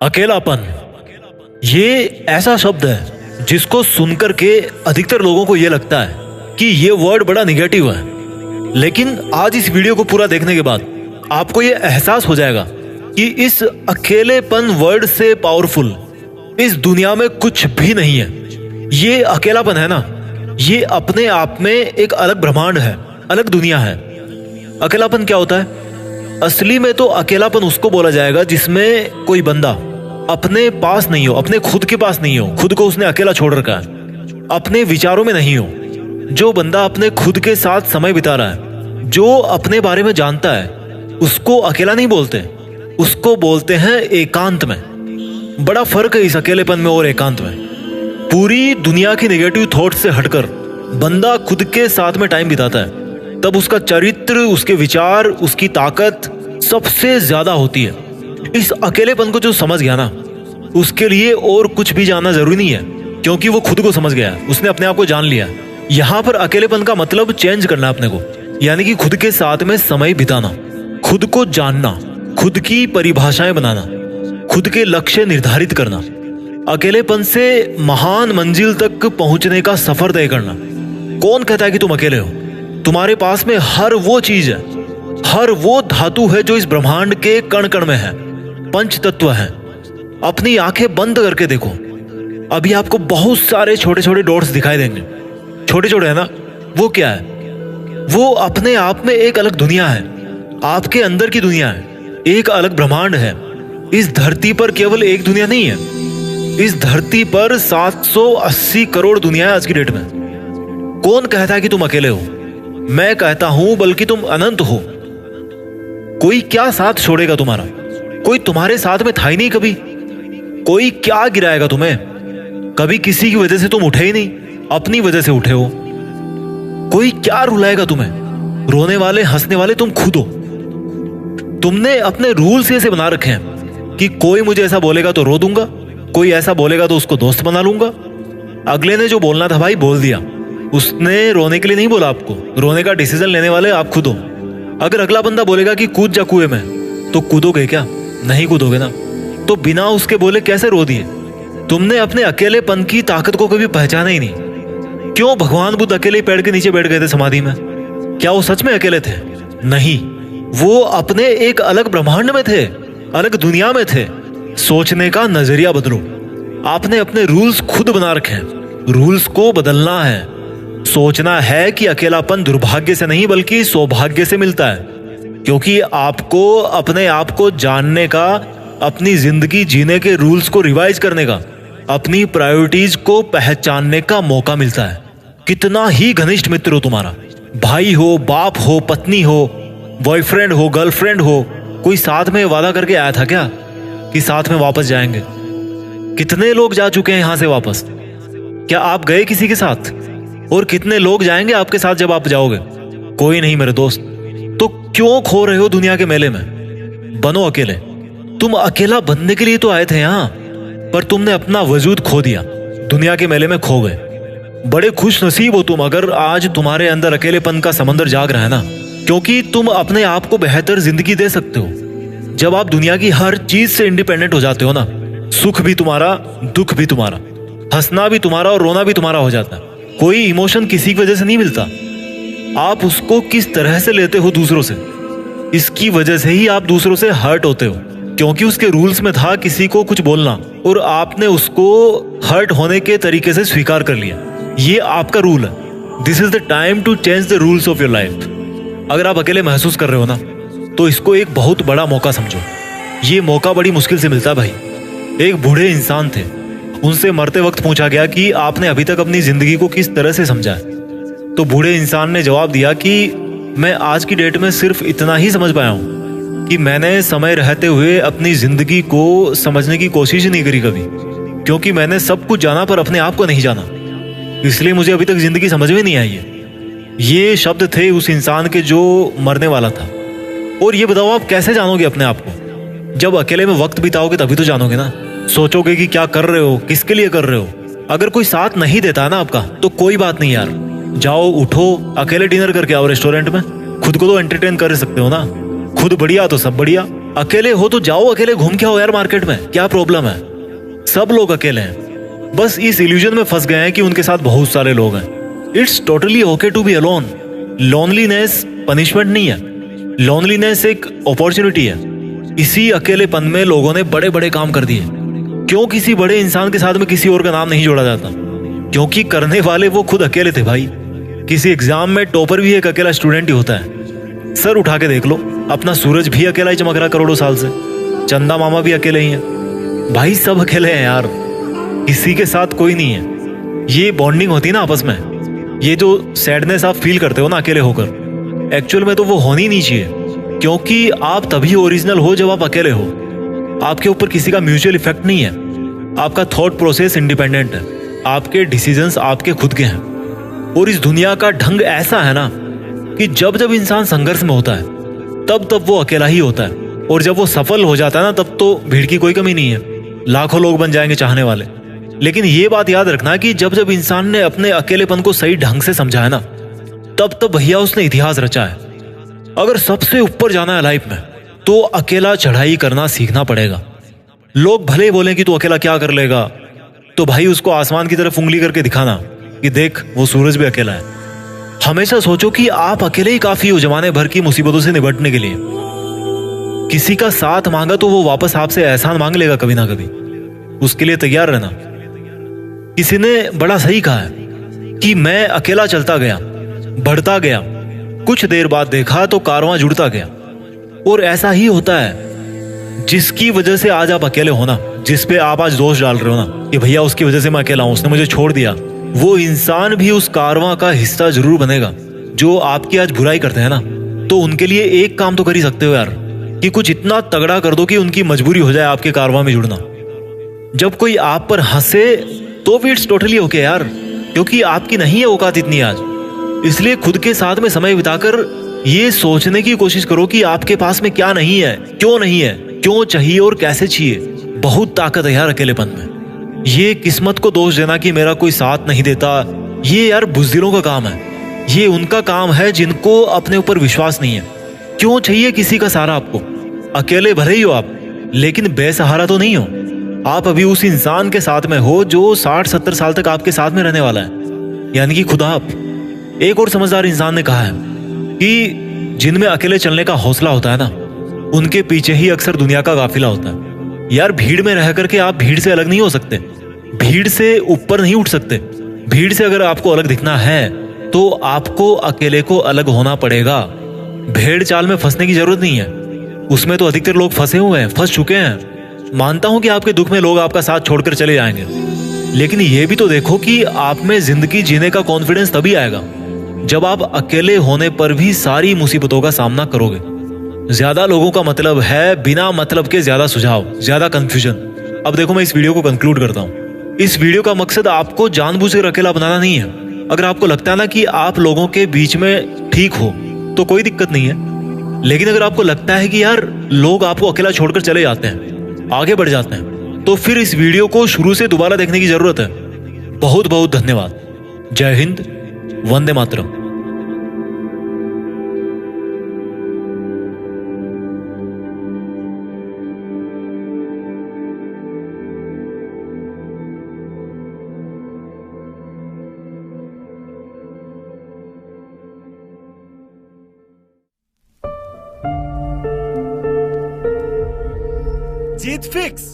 अकेलापन ये ऐसा शब्द है जिसको सुनकर के अधिकतर लोगों को ये लगता है कि ये वर्ड बड़ा निगेटिव है। लेकिन आज इस वीडियो को पूरा देखने के बाद आपको ये एहसास हो जाएगा कि इस अकेलेपन वर्ड से पावरफुल इस दुनिया में कुछ भी नहीं है। ये अकेलापन है ना, ये अपने आप में एक अलग ब्रह्मांड है, अलग दुनिया है। अकेलापन क्या होता है? असली में तो अकेलापन उसको बोला जाएगा जिसमें कोई बंदा अपने पास नहीं हो, अपने खुद के पास नहीं हो, खुद को उसने अकेला छोड़ रखा है, अपने विचारों में नहीं हो। जो बंदा अपने खुद के साथ समय बिता रहा है, जो अपने बारे में जानता है, उसको अकेला नहीं बोलते, उसको बोलते हैं एकांत में। बड़ा फर्क है इस अकेलेपन में और एकांत में। पूरी दुनिया की नेगेटिव थॉट से हटकर बंदा खुद के साथ में टाइम बिताता है, तब उसका चरित्र, उसके विचार, उसकी ताकत सबसे ज्यादा होती है। इस अकेलेपन को जो समझ गया ना, उसके लिए और कुछ भी जानना जरूरी नहीं है, क्योंकि वो खुद को समझ गया है, उसने अपने आप को जान लिया। यहाँ पर अकेलेपन का मतलब चेंज करना अपने को, यानी कि खुद के साथ में समय बिताना, खुद को जानना, खुद की परिभाषाएं बनाना, खुद के लक्ष्य निर्धारित करना, अकेलेपन से महान मंजिल तक पहुंचने का सफर तय करना। कौन कहता है कि तुम अकेले हो? तुम्हारे पास में हर वो चीज है, हर वो धातु है जो इस ब्रह्मांड के कण कण में है, पंच तत्व है। अपनी आंखें बंद करके देखो, अभी आपको बहुत सारे छोटे छोटे डॉट्स दिखाई देंगे। छोटे छोटे है ना, वो क्या है? वो अपने आप में एक अलग दुनिया है, आपके अंदर की दुनिया है, एक अलग ब्रह्मांड है। इस धरती पर केवल एक दुनिया नहीं है, इस धरती पर 780 करोड़ दुनिया है आज की डेट में। कौन कहता है कि तुम अकेले हो? मैं कहता हूं बल्कि तुम अनंत हो। कोई क्या साथ छोड़ेगा तुम्हारा? कोई तुम्हारे साथ में था ही नहीं कभी। कोई क्या गिराएगा तुम्हें? कभी किसी की वजह से तुम उठे ही नहीं, अपनी वजह से उठे हो। कोई क्या रुलाएगा तुम्हें? रोने वाले, हंसने वाले तुम खुद हो। तुमने अपने रूल्स ऐसे बना रखे हैं कि कोई मुझे ऐसा बोलेगा तो रो दूंगा, कोई ऐसा बोलेगा तो उसको दोस्त बना लूंगा। अगले ने जो बोलना था भाई बोल दिया, उसने रोने के लिए नहीं बोला आपको, रोने का डिसीजन लेने वाले आप खुद हो। अगर अगला बंदा बोलेगा कि कूद जा कुएं में, तो कूदोगे क्या? नहीं कूदोगे ना। तो बिना उसके बोले कैसे रो दिए? तुमने अपने अकेलेपन की ताकत को कभी पहचाना ही नहीं। क्यों भगवान बुद्ध अकेले पेड़ के नीचे बैठ गए थे समाधि में? क्या वो सच में अकेले थे? नहीं, वो अपने एक अलग ब्रह्मांड में थे, अलग दुनिया में थे। सोचने का नजरिया बदलो। आपने अपने रूल्स खुद बना रखे हैं, रूल्स को बदलना है। सोचना है कि अकेलापन दुर्भाग्य से नहीं बल्कि सौभाग्य से मिलता है, क्योंकि आपको अपने आप को जानने का, अपनी जिंदगी जीने के रूल्स को रिवाइज करने का, अपनी प्रायोरिटीज को पहचानने का मौका मिलता है। कितना ही घनिष्ठ मित्र हो तुम्हारा, भाई हो, बाप हो, पत्नी हो, बॉयफ्रेंड हो, गर्लफ्रेंड हो, कोई साथ में वादा करके आया था क्या कि साथ में वापस जाएंगे? कितने लोग जा चुके हैं यहां से वापस? क्या आप गए किसी के साथ? और कितने लोग जाएंगे आपके साथ जब आप जाओगे? कोई नहीं मेरे दोस्त। तो क्यों खो रहे हो दुनिया के मेले में? बनो अकेले। तुम अकेला बनने के लिए तो आए थे यहां, पर तुमने अपना वजूद खो दिया, दुनिया के मेले में खो गए। बड़े खुश नसीब हो तुम अगर आज तुम्हारे अंदर अकेलेपन का समंदर जाग रहा है ना, क्योंकि तुम अपने आप को बेहतर जिंदगी दे सकते हो। जब आप दुनिया की हर चीज से इंडिपेंडेंट हो जाते हो ना, सुख भी तुम्हारा, दुख भी तुम्हारा, हंसना भी तुम्हारा और रोना भी तुम्हारा हो जाता है। कोई इमोशन किसी की वजह से नहीं मिलता। आप उसको किस तरह से लेते हो दूसरों से, इसकी वजह से ही आप दूसरों से हर्ट होते हो, क्योंकि उसके रूल्स में था किसी को कुछ बोलना और आपने उसको हर्ट होने के तरीके से स्वीकार कर लिया। ये आपका रूल है। This is the time to change the rules of your life. अगर आप अकेले महसूस कर रहे हो ना, तो इसको एक बहुत बड़ा मौका समझो। ये मौका बड़ी मुश्किल से मिलता है भाई। एक बूढ़े इंसान थे, उनसे मरते वक्त पूछा गया कि आपने अभी तक अपनी जिंदगी को किस तरह से समझा है? तो बूढ़े इंसान ने जवाब दिया कि मैं आज की डेट में सिर्फ इतना ही समझ पाया हूं कि मैंने समय रहते हुए अपनी जिंदगी को समझने की कोशिश नहीं करी कभी, क्योंकि मैंने सब कुछ जाना पर अपने आप को नहीं जाना, इसलिए मुझे अभी तक जिंदगी समझ में नहीं आई है। ये शब्द थे उस इंसान के जो मरने वाला था। और ये बताओ आप कैसे जानोगे अपने आप को? जब अकेले में वक्त बिताओगे तभी तो जानोगे ना। सोचोगे कि क्या कर रहे हो, किसके लिए कर रहे हो। अगर कोई साथ नहीं देता है ना आपका, तो कोई बात नहीं यार, जाओ उठो, अकेले डिनर करके आओ रेस्टोरेंट में। खुद को तो एंटरटेन कर सकते हो ना। खुद बढ़िया तो सब बढ़िया। अकेले हो तो जाओ, अकेले घूम के आओ यार मार्केट में, क्या प्रॉब्लम है? सब लोग अकेले हैं, बस इस इल्यूजन में फंस गए हैं कि उनके साथ बहुत सारे लोग हैं। It's totally okay to be alone. Loneliness punishment नहीं है, लोनलीनेस एक अपॉर्चुनिटी है। इसी अकेलेपन में लोगों ने बड़े बड़े काम कर दिए। क्यों किसी बड़े इंसान के साथ में किसी और का नाम नहीं जोड़ा जाता? क्योंकि करने वाले वो खुद अकेले थे भाई। किसी एग्जाम में टॉपर भी एक अकेला स्टूडेंट ही होता है। सर उठा के देख लो, अपना सूरज भी अकेला ही चमक रहा करोड़ों साल से, चंदा मामा भी अकेले ही हैं भाई, सब अकेले हैं यार, किसी के साथ कोई नहीं है। ये बॉन्डिंग होती है ना आपस में, ये जो सैडनेस आप फील करते हो ना अकेले होकर, एक्चुअल में तो वो होनी नहीं चाहिए। क्योंकि आप तभी ओरिजिनल हो जब आप अकेले हो। आपके ऊपर किसी का म्यूचुअल इफेक्ट नहीं है, आपका थॉट प्रोसेस इंडिपेंडेंट है, आपके डिसीजंस आपके खुद के हैं। और इस दुनिया का ढंग ऐसा है ना कि जब जब इंसान संघर्ष में होता है तब तब वो अकेला ही होता है, और जब वो सफल हो जाता है ना तब तो भीड़ की कोई कमी नहीं है, लाखों लोग बन जाएंगे चाहने वाले। लेकिन ये बात याद रखना कि जब जब इंसान ने अपने अकेलेपन को सही ढंग से समझा है ना, तब तब भैया उसने इतिहास रचा है। अगर सबसे ऊपर जाना है लाइफ में तो अकेला चढ़ाई करना सीखना पड़ेगा। लोग भले ही बोलें कि तू अकेला क्या कर लेगा, तो भाई उसको आसमान की तरफ उंगली करके दिखाना कि देख वो सूरज भी अकेला है। हमेशा सोचो कि आप अकेले ही काफी हो जमाने भर की मुसीबतों से निपटने के लिए। किसी का साथ मांगा तो वो वापस आपसे एहसान मांग लेगा कभी ना कभी, उसके लिए तैयार रहना। किसी ने बड़ा सही कहा है कि मैं अकेला चलता गया, बढ़ता गया, कुछ देर बाद देखा तो कारवां जुड़ता गया। और ऐसा ही होता है, जिसकी वजह से आज आप अकेले हो ना, जिस पे आप आज दोष डाल रहे हो ना कि भैया उसकी वजह से मैं अकेला हूं, उसने मुझे छोड़ दिया, वो इंसान भी उस कारवां का हिस्सा जरूर बनेगा। जो आपकी आज बुराई करते हैं ना, तो उनके लिए एक काम तो कर ही सकते हो यार, कि कुछ इतना तगड़ा कर दो कि उनकी मजबूरी हो जाए आपके कारवां में जुड़ना। जब कोई आप पर हंसे तो भी इट्स टोटली ओके यार, क्योंकि आपकी नहीं है औकात इतनी आज। इसलिए खुद के साथ में समय बिताकर ये सोचने की कोशिश करो कि आपके पास में क्या नहीं है, क्यों चाहिए और कैसे चाहिए। बहुत ताकत है यार अकेलेपन में। ये किस्मत को दोष देना कि मेरा कोई साथ नहीं देता, ये यार बुज़दिलों का काम है। ये उनका काम है जिनको अपने ऊपर विश्वास नहीं है। क्यों चाहिए किसी का सहारा आपको? अकेले भले ही हो आप, लेकिन बेसहारा तो नहीं हो। आप अभी उस इंसान के साथ में हो जो 60-70 साल तक आपके साथ में रहने वाला है, यानी कि खुद आप। एक और समझदार इंसान ने कहा है कि जिनमें अकेले चलने का हौसला होता है ना, उनके पीछे ही अक्सर दुनिया का काफिला होता है। यार भीड़ में रह करके आप भीड़ से अलग नहीं हो सकते, भीड़ से ऊपर नहीं उठ सकते। भीड़ से अगर आपको अलग दिखना है तो आपको अकेले को अलग होना पड़ेगा। भेड़ चाल में फंसने की जरूरत नहीं है, उसमें तो अधिकतर लोग फंसे हुए हैं, फंस चुके हैं। मानता हूं कि आपके दुख में लोग आपका साथ छोड़कर चले जाएंगे, लेकिन यह भी तो देखो कि आप में जिंदगी जीने का कॉन्फिडेंस तभी आएगा जब आप अकेले होने पर भी सारी मुसीबतों का सामना करोगे। ज्यादा लोगों का मतलब है बिना मतलब के ज्यादा सुझाव, ज्यादा कंफ्यूजन। अब देखो मैं इस वीडियो को कंक्लूड करता हूँ। इस वीडियो का मकसद आपको जानबूझकर अकेला बनाना नहीं है। अगर आपको लगता है ना कि आप लोगों के बीच में ठीक हो तो कोई दिक्कत नहीं है, लेकिन अगर आपको लगता है कि यार लोग आपको अकेला छोड़कर चले जाते हैं, आगे बढ़ जाते हैं, तो फिर इस वीडियो को शुरू से दोबारा देखने की जरूरत है। बहुत बहुत धन्यवाद। जय हिंद, वंदे मातरम। जीत फिक्स।